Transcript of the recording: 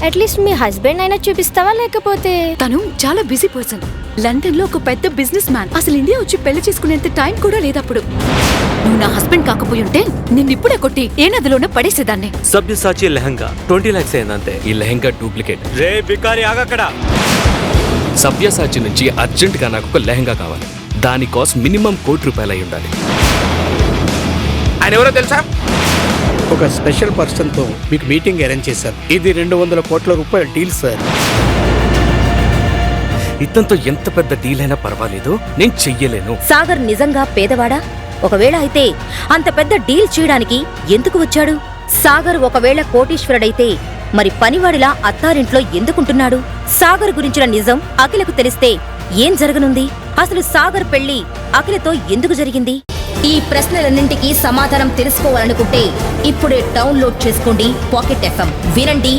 At least మీ husband అయినా చూపిస్తావా లేకపోతే? తను చాలా బిజీ పర్సన్. లండన్ లో ఒక పెద్ద బిజినెస్ మ్యాన్. అసలు ఇండియా వచ్చి పెళ్లి చేసుకునేంత టైం కూడా లేదప్పుడు. నువ్వు నా హస్బెండ్ కాకపోయి ఉంటే నిన్నిప్పుడే కొట్టి ఏ నదిలోనే పడేసేదాన్ని. సబ్యసాచి లెహంగా 20 lakhs అయిందంతే. ఈ లెహంగా డూప్లికేట్. రే బికారి ఆగక్కడ. సబ్యసాచి నుంచి అర్జెంట్ గా నాకు ఒక లెహంగా కావాలి. దాని కాస్ట్ మినిమం ₹1,00,00,000 అయి ఉండాలి. ఆయన ఎవరో తెలుసా? ఒక స్పెషల్ పర్సన్ తో మీకు మీటింగ్ అరేంజ్ చేశారు. ఇది ₹200 కోట్ల డీల్ సార్. ఇతంతో ఎంత పెద్ద డీల్ అయినా పర్వాలేదు, నేను చెయ్యలేను. సాగర్ నిజంగా పేదవాడా? ఒకవేళ అయితే అంత పెద్ద డీల్ చేయడానికి ఎందుకు వచ్చాడు? సాగర్ ఒకవేళ కోటీశ్వరుడైతే మరి పనివాడిలా అత్తారింట్లో ఎందుకుంటున్నాడు? సాగర్ గురించిన నిజం అఖిలకు తెలిస్తే ఏం జరగనుంది? అసలు సాగర్ పెళ్లి అఖిలతో ఎందుకు జరిగింది? ఈ ప్రశ్నలన్నింటికీ సమాధానం తెలుసుకోవాలనుకుంటే ఇప్పుడే డౌన్లోడ్ చేసుకోండి పాకెట్ FM. వినండి.